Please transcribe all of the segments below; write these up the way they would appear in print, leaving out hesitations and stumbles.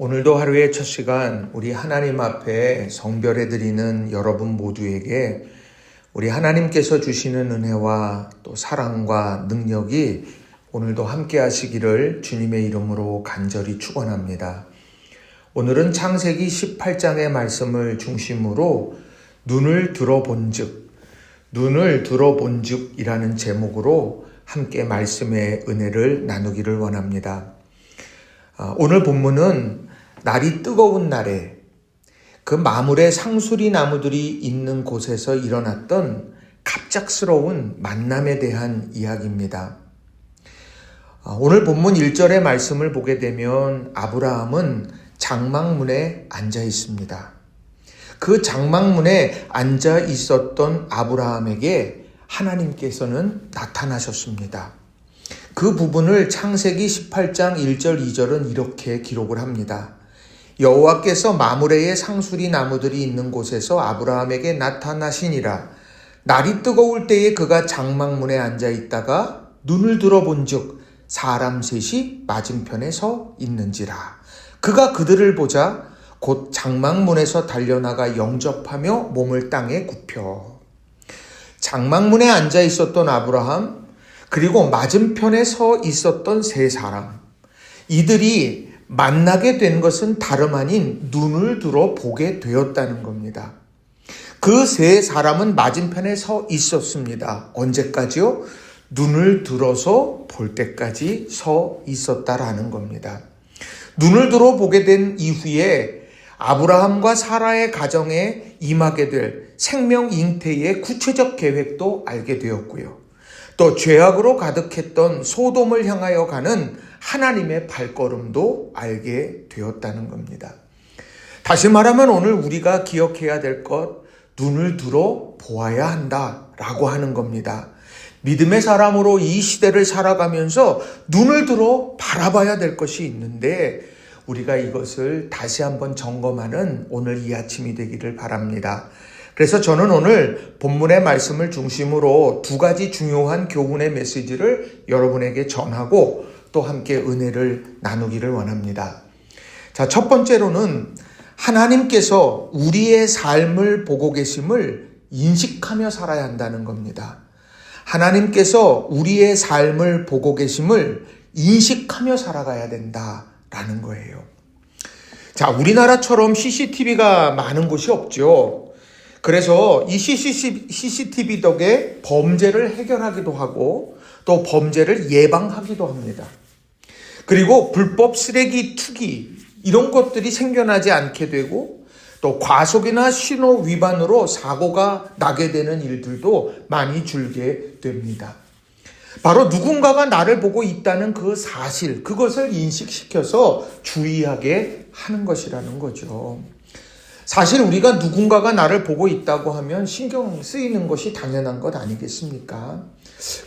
오늘도 하루의 첫 시간 우리 하나님 앞에 성별해 드리는 여러분 모두에게 우리 하나님께서 주시는 은혜와 또 사랑과 능력이 오늘도 함께 하시기를 주님의 이름으로 간절히 축원합니다. 오늘은 창세기 18장의 말씀을 중심으로 눈을 들어본즉이라는 제목으로 함께 말씀의 은혜를 나누기를 원합니다. 오늘 본문은 날이 뜨거운 날에 그 마물의 상수리 나무들이 있는 곳에서 일어났던 갑작스러운 만남에 대한 이야기입니다. 오늘 본문 1절의 말씀을 보게 되면 아브라함은 장막문에 앉아 있습니다. 그 장막문에 앉아 있었던 아브라함에게 하나님께서는 나타나셨습니다. 그 부분을 창세기 18장 1절 2절은 이렇게 기록을 합니다. 여호와께서 마므레의 상수리 나무들이 있는 곳에서 아브라함에게 나타나시니라. 날이 뜨거울 때에 그가 장막문에 앉아 있다가 눈을 들어본즉 사람 셋이 맞은편에 서 있는지라. 그가 그들을 보자 곧 장막문에서 달려나가 영접하며 몸을 땅에 굽혀. 장막문에 앉아 있었던 아브라함, 그리고 맞은편에 서 있었던 세 사람, 이들이 만나게 된 것은 다름 아닌 눈을 들어 보게 되었다는 겁니다. 그 세 사람은 맞은편에 서 있었습니다. 언제까지요? 눈을 들어서 볼 때까지 서 있었다라는 겁니다. 눈을 들어 보게 된 이후에 아브라함과 사라의 가정에 임하게 될 생명 잉태의 구체적 계획도 알게 되었고요. 또 죄악으로 가득했던 소돔을 향하여 가는 하나님의 발걸음도 알게 되었다는 겁니다. 다시 말하면 오늘 우리가 기억해야 될 것, 눈을 들어 보아야 한다라고 하는 겁니다. 믿음의 사람으로 이 시대를 살아가면서 눈을 들어 바라봐야 될 것이 있는데 우리가 이것을 다시 한번 점검하는 오늘 이 아침이 되기를 바랍니다. 그래서 저는 오늘 본문의 말씀을 중심으로 두 가지 중요한 교훈의 메시지를 여러분에게 전하고 또 함께 은혜를 나누기를 원합니다. 자, 첫 번째로는 하나님께서 우리의 삶을 보고 계심을 인식하며 살아야 한다는 겁니다. 하나님께서 우리의 삶을 보고 계심을 인식하며 살아가야 된다라는 거예요. 자, 우리나라처럼 CCTV가 많은 곳이 없죠. 그래서 이 CCTV 덕에 범죄를 해결하기도 하고 또 범죄를 예방하기도 합니다. 그리고 불법 쓰레기 투기 이런 것들이 생겨나지 않게 되고 또 과속이나 신호 위반으로 사고가 나게 되는 일들도 많이 줄게 됩니다. 바로 누군가가 나를 보고 있다는 그 사실, 그것을 인식시켜서 주의하게 하는 것이라는 거죠. 사실 우리가 누군가가 나를 보고 있다고 하면 신경 쓰이는 것이 당연한 것 아니겠습니까?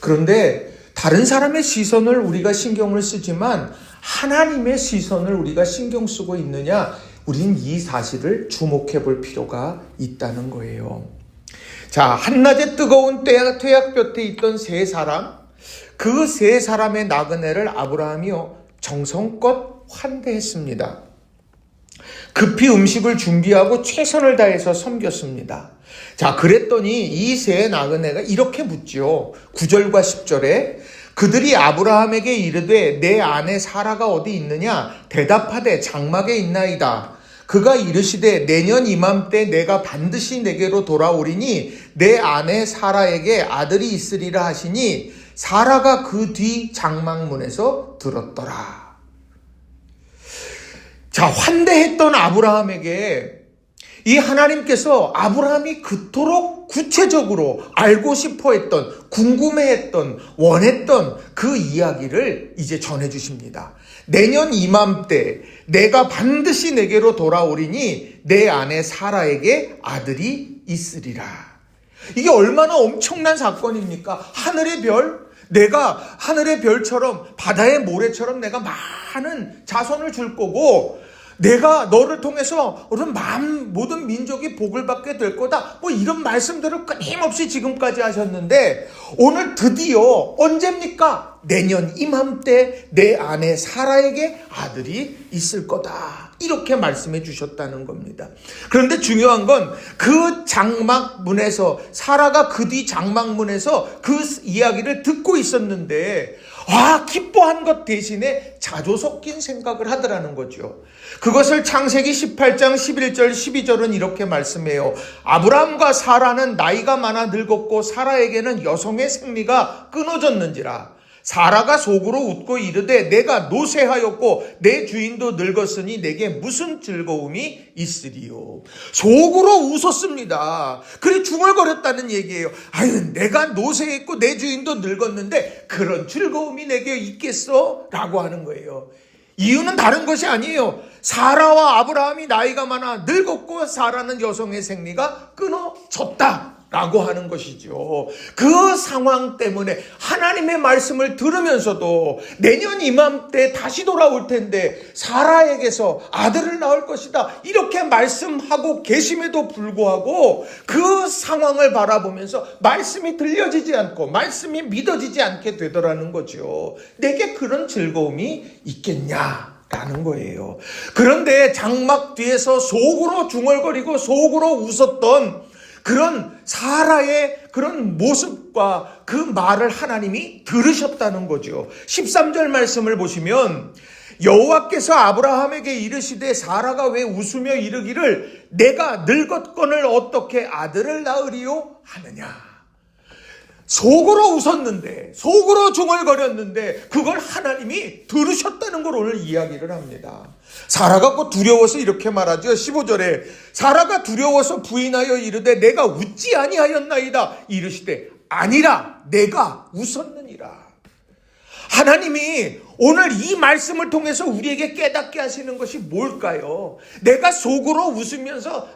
그런데 다른 사람의 시선을 우리가 신경을 쓰지만 하나님의 시선을 우리가 신경 쓰고 있느냐? 우리는 이 사실을 주목해 볼 필요가 있다는 거예요. 자, 한낮에 뜨거운 태양볕에 있던 세 사람, 그 세 사람의 나그네를 아브라함이요 정성껏 환대했습니다. 급히 음식을 준비하고 최선을 다해서 섬겼습니다. 자, 그랬더니 이 세 나그네가 이렇게 묻죠. 9절과 10절에 그들이 아브라함에게 이르되 내 아내 사라가 어디 있느냐? 대답하되 장막에 있나이다. 그가 이르시되 내년 이맘때 내가 반드시 내게로 돌아오리니 내 아내 사라에게 아들이 있으리라 하시니 사라가 그 뒤 장막문에서 들었더라. 자, 환대했던 아브라함에게 이 하나님께서 아브라함이 그토록 구체적으로 알고 싶어 했던, 궁금해했던, 원했던 그 이야기를 이제 전해주십니다. 내년 이맘때 내가 반드시 내게로 돌아오리니 내 아내 사라에게 아들이 있으리라. 이게 얼마나 엄청난 사건입니까? 하늘의 별, 내가 하늘의 별처럼 바다의 모래처럼 내가 많은 자손을 줄 거고 내가 너를 통해서 모든 민족이 복을 받게 될 거다. 이런 말씀들을 끊임없이 지금까지 하셨는데 오늘 드디어 언제입니까? 내년 이맘때 내 아내 사라에게 아들이 있을 거다. 이렇게 말씀해 주셨다는 겁니다. 그런데 중요한 건 그 장막문에서 사라가 그 뒤 장막문에서 그 이야기를 듣고 있었는데 기뻐한 것 대신에 자조 섞인 생각을 하더라는 거죠. 그것을 창세기 18장 11절 12절은 이렇게 말씀해요. 아브라함과 사라는 나이가 많아 늙었고 사라에게는 여성의 생리가 끊어졌는지라. 사라가 속으로 웃고 이르되 내가 노쇠하였고 내 주인도 늙었으니 내게 무슨 즐거움이 있으리요. 속으로 웃었습니다. 그래 중얼거렸다는 얘기예요. 내가 노쇠했고 내 주인도 늙었는데 그런 즐거움이 내게 있겠어? 라고 하는 거예요. 이유는 다른 것이 아니에요. 사라와 아브라함이 나이가 많아 늙었고 사라는 여성의 생리가 끊어졌다 라고 하는 것이죠. 그 상황 때문에 하나님의 말씀을 들으면서도 내년 이맘때 다시 돌아올 텐데 사라에게서 아들을 낳을 것이다 이렇게 말씀하고 계심에도 불구하고 그 상황을 바라보면서 말씀이 들려지지 않고 말씀이 믿어지지 않게 되더라는 거죠. 내게 그런 즐거움이 있겠냐? 라는 거예요. 그런데 장막 뒤에서 속으로 중얼거리고 속으로 웃었던 그런 사라의 그런 모습과 그 말을 하나님이 들으셨다는 거죠. 13절 말씀을 보시면 여호와께서 아브라함에게 이르시되 사라가 왜 웃으며 이르기를 내가 늙었거늘 어떻게 아들을 낳으리요 하느냐. 속으로 웃었는데 속으로 중얼거렸는데 그걸 하나님이 들으셨다는 걸 오늘 이야기를 합니다. 사라가 두려워서 이렇게 말하죠. 15절에 사라가 두려워서 부인하여 이르되 내가 웃지 아니하였나이다 이르시되 아니라 내가 웃었느니라. 하나님이 오늘 이 말씀을 통해서 우리에게 깨닫게 하시는 것이 뭘까요? 내가 속으로 웃으면서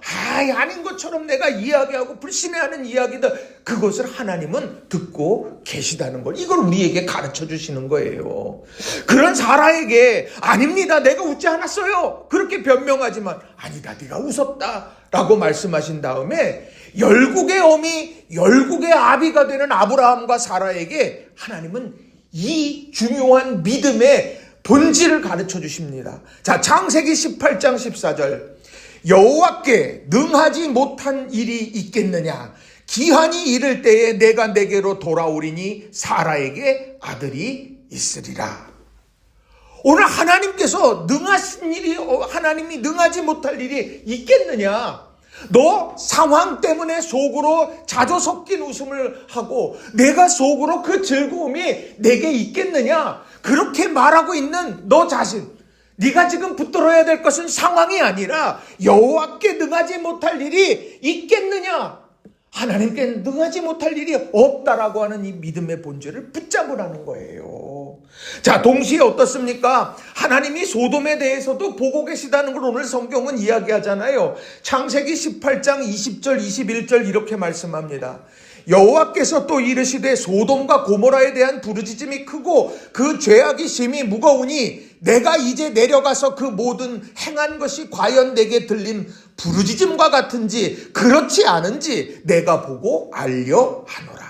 아닌 것처럼 내가 이야기하고 불신해하는 이야기들 그것을 하나님은 듣고 계시다는 걸 이걸 우리에게 가르쳐 주시는 거예요. 그런 사라에게 아닙니다. 내가 웃지 않았어요. 그렇게 변명하지만 아니다. 네가 웃었다 라고 말씀하신 다음에 열국의 어미 열국의 아비가 되는 아브라함과 사라에게 하나님은 이 중요한 믿음의 본질을 가르쳐 주십니다. 자, 창세기 18장 14절. 여호와께 능하지 못한 일이 있겠느냐? 기한이 이를 때에 내가 내게로 돌아오리니 사라에게 아들이 있으리라. 오늘 하나님께서 하나님이 능하지 못할 일이 있겠느냐? 너 상황 때문에 속으로 자조 섞인 웃음을 하고 내가 속으로 그 즐거움이 내게 있겠느냐? 그렇게 말하고 있는 너 자신, 네가 지금 붙들어야 될 것은 상황이 아니라 여호와께 능하지 못할 일이 있겠느냐? 하나님께 능하지 못할 일이 없다라고 하는 이 믿음의 본질을 붙잡으라는 거예요. 자, 동시에 어떻습니까? 하나님이 소돔에 대해서도 보고 계시다는 걸 오늘 성경은 이야기하잖아요. 창세기 18장 20절 21절 이렇게 말씀합니다. 여호와께서 또 이르시되 소돔과 고모라에 대한 부르짖음이 크고 그 죄악이 심히 무거우니 내가 이제 내려가서 그 모든 행한 것이 과연 내게 들린 부르짖음과 같은지 그렇지 않은지 내가 보고 알려 하노라.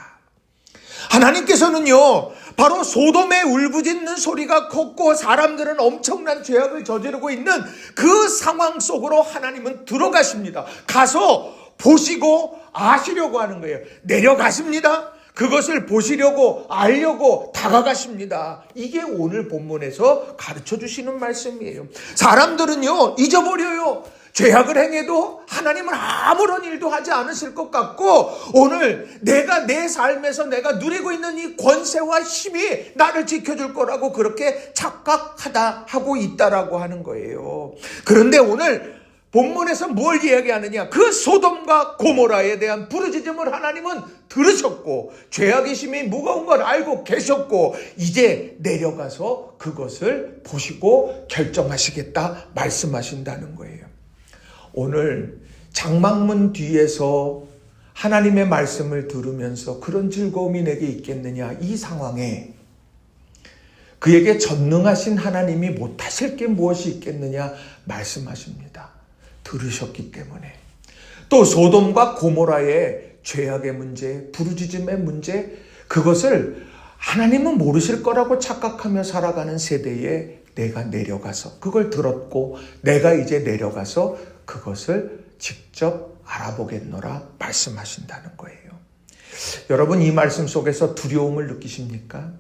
하나님께서는요, 바로 소돔의 울부짖는 소리가 컸고 사람들은 엄청난 죄악을 저지르고 있는 그 상황 속으로 하나님은 들어가십니다. 가서 보시고 아시려고 하는 거예요. 내려가십니다. 그것을 보시려고 알려고 다가가십니다. 이게 오늘 본문에서 가르쳐 주시는 말씀이에요. 사람들은요, 잊어버려요. 죄악을 행해도 하나님은 아무런 일도 하지 않으실 것 같고 오늘 내가 내 삶에서 내가 누리고 있는 이 권세와 힘이 나를 지켜줄 거라고 그렇게 착각하다 하고 있다라고 하는 거예요. 그런데 오늘 본문에서 뭘 이야기하느냐? 그 소돔과 고모라에 대한 부르짖음을 하나님은 들으셨고 죄악의 심이 무거운 걸 알고 계셨고 이제 내려가서 그것을 보시고 결정하시겠다 말씀하신다는 거예요. 오늘 장막문 뒤에서 하나님의 말씀을 들으면서 그런 즐거움이 내게 있겠느냐? 이 상황에 그에게 전능하신 하나님이 못하실 게 무엇이 있겠느냐 말씀하십니다. 들으셨기 때문에. 또 소돔과 고모라의 죄악의 문제, 부르짖음의 문제, 그것을 하나님은 모르실 거라고 착각하며 살아가는 세대에 내가 내려가서 그걸 들었고 내가 이제 내려가서 그것을 직접 알아보겠노라 말씀하신다는 거예요. 여러분, 이 말씀 속에서 두려움을 느끼십니까?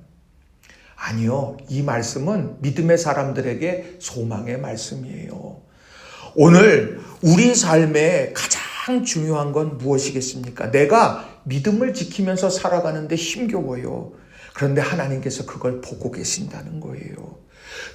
아니요. 이 말씀은 믿음의 사람들에게 소망의 말씀이에요. 오늘 우리 삶에 가장 중요한 건 무엇이겠습니까? 내가 믿음을 지키면서 살아가는데 힘겨워요. 그런데 하나님께서 그걸 보고 계신다는 거예요.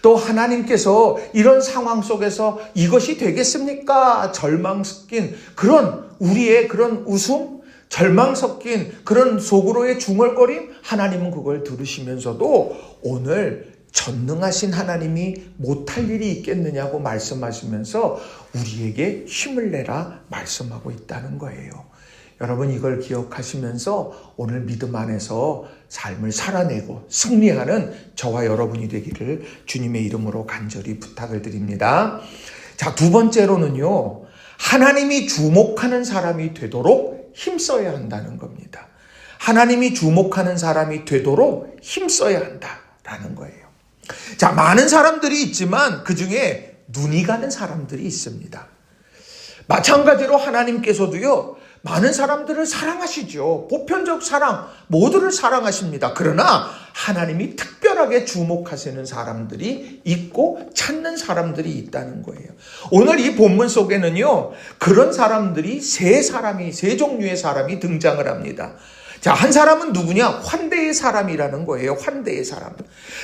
또 하나님께서 이런 상황 속에서 이것이 되겠습니까? 절망 섞인 그런 우리의 그런 웃음, 절망 섞인 그런 속으로의 중얼거림, 하나님은 그걸 들으시면서도 오늘 전능하신 하나님이 못할 일이 있겠느냐고 말씀하시면서 우리에게 힘을 내라 말씀하고 있다는 거예요. 여러분, 이걸 기억하시면서 오늘 믿음 안에서 삶을 살아내고 승리하는 저와 여러분이 되기를 주님의 이름으로 간절히 부탁을 드립니다. 자, 두 번째로는요, 하나님이 주목하는 사람이 되도록 힘써야 한다는 겁니다. 하나님이 주목하는 사람이 되도록 힘써야 한다라는 거예요. 자, 많은 사람들이 있지만 그 중에 눈이 가는 사람들이 있습니다. 마찬가지로 하나님께서도요, 많은 사람들을 사랑하시죠. 보편적 사랑, 모두를 사랑하십니다. 그러나 하나님이 특별하게 주목하시는 사람들이 있고 찾는 사람들이 있다는 거예요. 오늘 이 본문 속에는요, 그런 사람들이 세 종류의 사람이 등장을 합니다. 자, 한 사람은 누구냐? 환대의 사람이라는 거예요. 환대의 사람.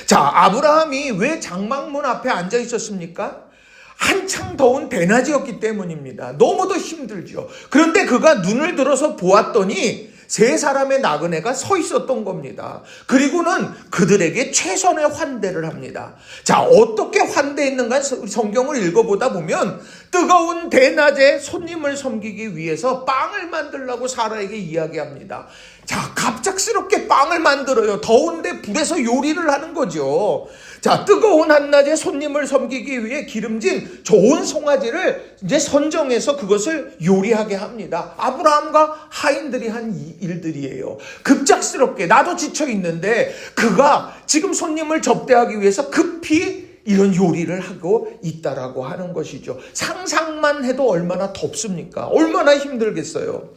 자, 아브라함이 왜 장막문 앞에 앉아 있었습니까? 한창 더운 대낮이었기 때문입니다. 너무도 힘들죠. 그런데 그가 눈을 들어서 보았더니 세 사람의 나그네가 서 있었던 겁니다. 그리고는 그들에게 최선의 환대를 합니다. 자, 어떻게 환대했는가 성경을 읽어보다 보면 뜨거운 대낮에 손님을 섬기기 위해서 빵을 만들라고 사라에게 이야기합니다. 자, 갑작스럽게 빵을 만들어요. 더운데 불에서 요리를 하는 거죠. 자, 뜨거운 한낮에 손님을 섬기기 위해 기름진 좋은 송아지를 이제 선정해서 그것을 요리하게 합니다. 아브라함과 하인들이 한 일들이에요. 급작스럽게 나도 지쳐 있는데 그가 지금 손님을 접대하기 위해서 급히 이런 요리를 하고 있다라고 하는 것이죠. 상상만 해도 얼마나 덥습니까? 얼마나 힘들겠어요.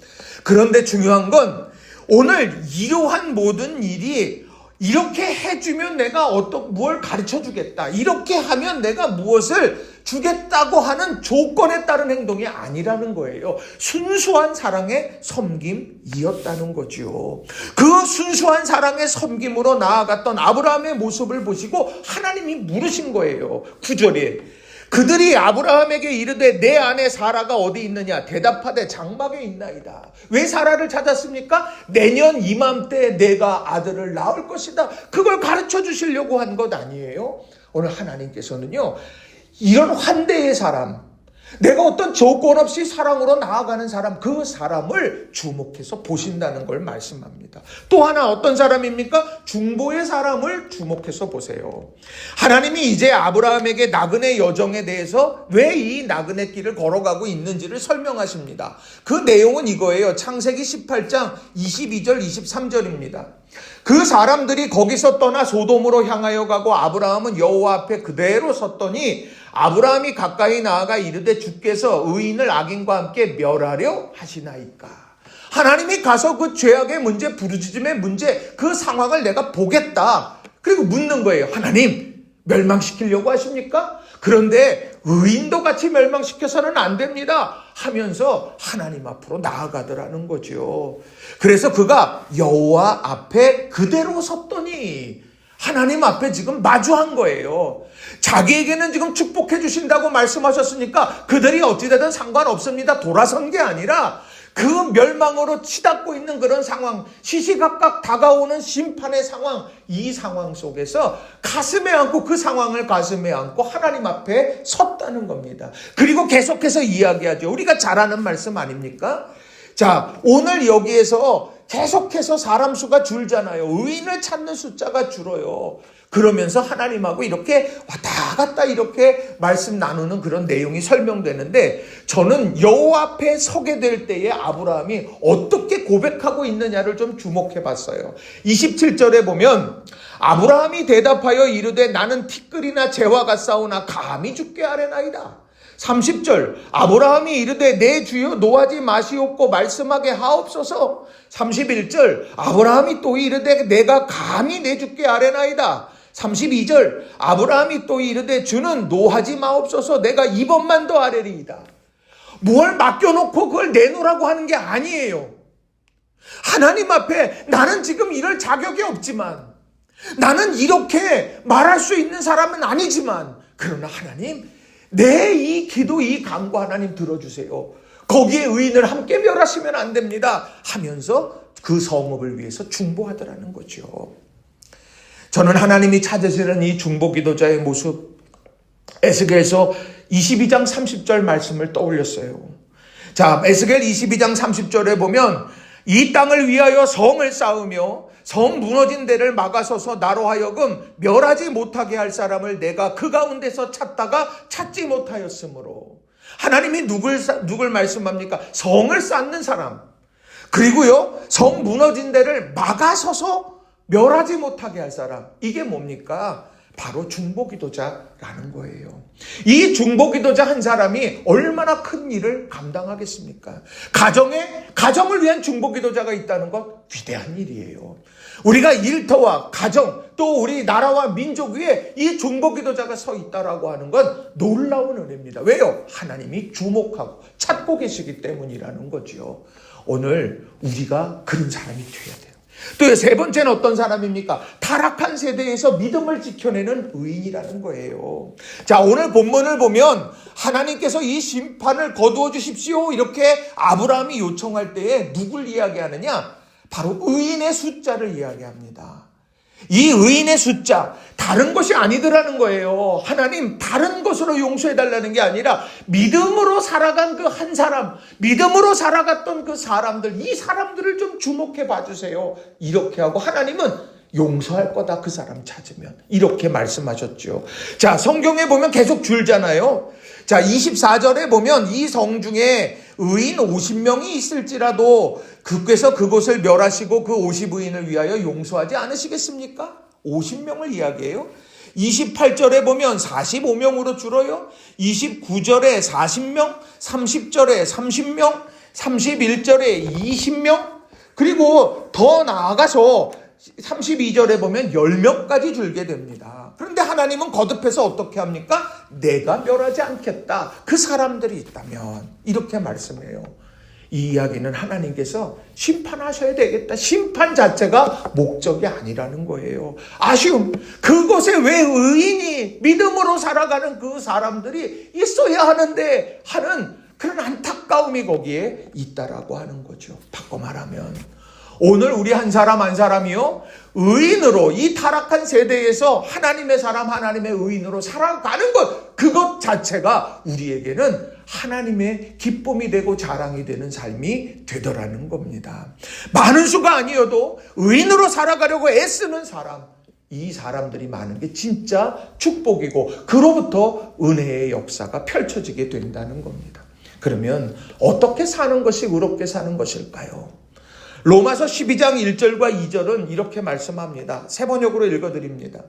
그런데 중요한 건 오늘 이러한 모든 일이 이렇게 해주면 내가 뭘 가르쳐 주겠다. 이렇게 하면 내가 무엇을 주겠다고 하는 조건에 따른 행동이 아니라는 거예요. 순수한 사랑의 섬김이었다는 거죠. 그 순수한 사랑의 섬김으로 나아갔던 아브라함의 모습을 보시고 하나님이 물으신 거예요. 9절에. 그들이 아브라함에게 이르되 내 아내 사라가 어디 있느냐? 대답하되 장막에 있나이다. 왜 사라를 찾았습니까? 내년 이맘때 내가 아들을 낳을 것이다. 그걸 가르쳐 주시려고 한 것 아니에요? 오늘 하나님께서는요, 이런 환대의 사람, 내가 어떤 조건 없이 사랑으로 나아가는 사람, 그 사람을 주목해서 보신다는 걸 말씀합니다. 또 하나 어떤 사람입니까? 중보의 사람을 주목해서 보세요. 하나님이 이제 아브라함에게 나그네 여정에 대해서 왜 이 나그네 길을 걸어가고 있는지를 설명하십니다. 그 내용은 이거예요. 창세기 18장 22절 23절입니다. 그 사람들이 거기서 떠나 소돔으로 향하여 가고 아브라함은 여호와 앞에 그대로 섰더니 아브라함이 가까이 나아가 이르되 주께서 의인을 악인과 함께 멸하려 하시나이까. 하나님이 가서 그 죄악의 문제, 부르짖음의 문제, 그 상황을 내가 보겠다. 그리고 묻는 거예요. 하나님, 멸망시키려고 하십니까? 그런데 의인도 같이 멸망시켜서는 안 됩니다 하면서 하나님 앞으로 나아가더라는 거죠. 그래서 그가 여호와 앞에 그대로 섰더니 하나님 앞에 지금 마주한 거예요. 자기에게는 지금 축복해 주신다고 말씀하셨으니까 그들이 어찌되든 상관없습니다. 돌아선 게 아니라 그 멸망으로 치닫고 있는 그런 상황, 시시각각 다가오는 심판의 상황, 이 상황 속에서 가슴에 안고 그 상황을 가슴에 안고 하나님 앞에 섰다는 겁니다. 그리고 계속해서 이야기하죠. 우리가 잘 아는 말씀 아닙니까? 자, 오늘 여기에서 계속해서 사람 수가 줄잖아요. 의인을 찾는 숫자가 줄어요. 그러면서 하나님하고 이렇게 왔다 갔다 이렇게 말씀 나누는 그런 내용이 설명되는데, 저는 여호와 앞에 서게 될 때에 아브라함이 어떻게 고백하고 있느냐를 좀 주목해 봤어요. 27절에 보면 아브라함이 대답하여 이르되 나는 티끌이나 재와 같사오나 감히 주께 아뢰나이다. 30절 아브라함이 이르되 내 주여 노하지 마시옵고 말씀하게 하옵소서. 31절 아브라함이 또 이르되 내가 감히 내 주께 아뢰나이다. 32절 아브라함이 또 이르되 주는 노하지 마옵소서 내가 이번만 더 아뢰리이다. 뭘 맡겨놓고 그걸 내놓으라고 하는 게 아니에요. 하나님 앞에 나는 지금 이럴 자격이 없지만, 나는 이렇게 말할 수 있는 사람은 아니지만, 그러나 하나님 내 이 기도 이 간구 하나님 들어주세요. 거기에 의인을 함께 멸하시면 안 됩니다 하면서 그 성읍을 위해서 중보하더라는 거죠. 저는 하나님이 찾으시는 이 중보기도자의 모습, 에스겔서 22장 30절 말씀을 떠올렸어요. 자, 에스겔 22장 30절에 보면 이 땅을 위하여 성을 쌓으며 성 무너진 데를 막아서서 나로 하여금 멸하지 못하게 할 사람을 내가 그 가운데서 찾다가 찾지 못하였으므로. 하나님이 누굴 말씀합니까? 성을 쌓는 사람, 그리고요 성 무너진 데를 막아서서 멸하지 못하게 할 사람. 이게 뭡니까? 바로 중보기도자라는 거예요. 이 중보기도자 한 사람이 얼마나 큰 일을 감당하겠습니까? 가정을 위한 중보기도자가 있다는 것 위대한 일이에요. 우리가 일터와 가정 또 우리 나라와 민족 위에 이 중보기도자가 서 있다라고 하는 건 놀라운 은혜입니다. 왜요? 하나님이 주목하고 찾고 계시기 때문이라는 거죠. 오늘 우리가 그런 사람이 되어야 돼요. 또 세 번째는 어떤 사람입니까? 타락한 세대에서 믿음을 지켜내는 의인이라는 거예요. 자, 오늘 본문을 보면 하나님께서 이 심판을 거두어 주십시오 이렇게 아브라함이 요청할 때에 누굴 이야기하느냐? 바로 의인의 숫자를 이야기합니다. 이 의인의 숫자, 다른 것이 아니더라는 거예요. 하나님 다른 것으로 용서해달라는 게 아니라 믿음으로 살아간 그 한 사람, 믿음으로 살아갔던 그 사람들, 이 사람들을 좀 주목해 봐주세요. 이렇게 하고 하나님은 용서할 거다, 그 사람 찾으면. 이렇게 말씀하셨죠. 자, 성경에 보면 계속 줄잖아요. 자, 24절에 보면 이 성 중에 의인 50명이 있을지라도 그께서 그곳을 멸하시고 그 50의인을 위하여 용서하지 않으시겠습니까? 50명을 이야기해요. 28절에 보면 45명으로 줄어요. 29절에 40명, 30절에 30명, 31절에 20명, 그리고 더 나아가서 32절에 보면 10명까지 줄게 됩니다. 그런데 하나님은 거듭해서 어떻게 합니까? 내가 멸하지 않겠다. 그 사람들이 있다면. 이렇게 말씀해요. 이 이야기는 하나님께서 심판하셔야 되겠다. 심판 자체가 목적이 아니라는 거예요. 아쉬움. 그곳에 왜 의인이 믿음으로 살아가는 그 사람들이 있어야 하는데 하는 그런 안타까움이 거기에 있다라고 하는 거죠. 바꿔 말하면 오늘 우리 한 사람 한 사람이요 의인으로 이 타락한 세대에서 하나님의 사람, 하나님의 의인으로 살아가는 것, 그것 자체가 우리에게는 하나님의 기쁨이 되고 자랑이 되는 삶이 되더라는 겁니다. 많은 수가 아니어도 의인으로 살아가려고 애쓰는 사람, 이 사람들이 많은 게 진짜 축복이고 그로부터 은혜의 역사가 펼쳐지게 된다는 겁니다. 그러면 어떻게 사는 것이 의롭게 사는 것일까요? 로마서 12장 1절과 2절은 이렇게 말씀합니다. 세 번역으로 읽어드립니다.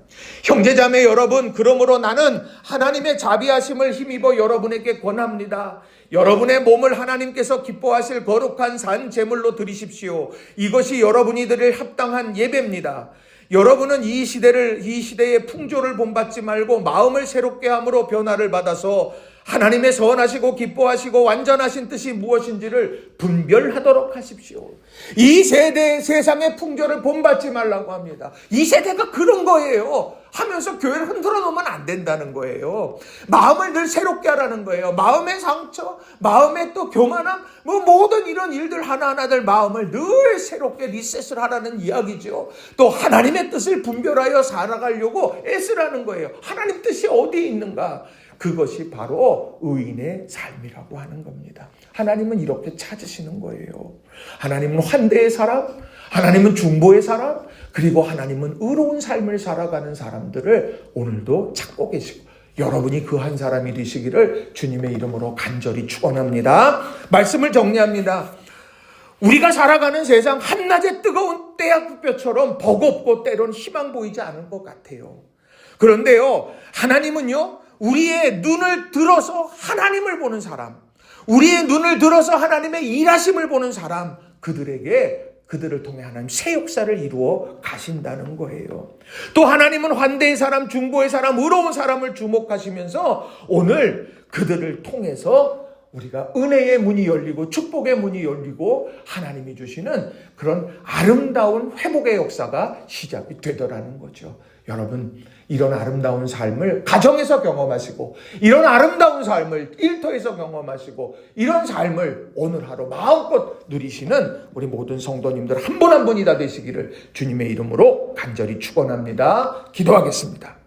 형제자매 여러분, 그러므로 나는 하나님의 자비하심을 힘입어 여러분에게 권합니다. 여러분의 몸을 하나님께서 기뻐하실 거룩한 산 제물로 드리십시오. 이것이 여러분이 드릴 합당한 예배입니다. 여러분은 이 시대의 풍조를 본받지 말고 마음을 새롭게 함으로 변화를 받아서 하나님의 선하시고 기뻐하시고 완전하신 뜻이 무엇인지를 분별하도록 하십시오. 이 세상의 풍조를 본받지 말라고 합니다. 이 세대가 그런 거예요. 하면서 교회를 흔들어 놓으면 안 된다는 거예요. 마음을 늘 새롭게 하라는 거예요. 마음의 상처, 마음의 또 교만함, 모든 이런 일들 하나하나들 마음을 늘 새롭게 리셋을 하라는 이야기죠. 또 하나님의 뜻을 분별하여 살아가려고 애쓰라는 거예요. 하나님 뜻이 어디에 있는가? 그것이 바로 의인의 삶이라고 하는 겁니다. 하나님은 이렇게 찾으시는 거예요. 하나님은 환대의 사람, 하나님은 중보의 사람, 그리고 하나님은 의로운 삶을 살아가는 사람들을 오늘도 찾고 계시고, 여러분이 그 한 사람이 되시기를 주님의 이름으로 간절히 축원합니다. 말씀을 정리합니다. 우리가 살아가는 세상 한낮의 뜨거운 떼약볕처럼 버겁고 때론 희망 보이지 않은 것 같아요. 그런데요, 하나님은요, 우리의 눈을 들어서 하나님을 보는 사람, 우리의 눈을 들어서 하나님의 일하심을 보는 사람, 그들을 통해 하나님 새 역사를 이루어 가신다는 거예요. 또 하나님은 환대의 사람, 중보의 사람, 의로운 사람을 주목하시면서 오늘 그들을 통해서 우리가 은혜의 문이 열리고 축복의 문이 열리고 하나님이 주시는 그런 아름다운 회복의 역사가 시작이 되더라는 거죠. 여러분, 이런 아름다운 삶을 가정에서 경험하시고, 이런 아름다운 삶을 일터에서 경험하시고, 이런 삶을 오늘 하루 마음껏 누리시는 우리 모든 성도님들 한 분 한 분이 다 되시기를 주님의 이름으로 간절히 축원합니다. 기도하겠습니다.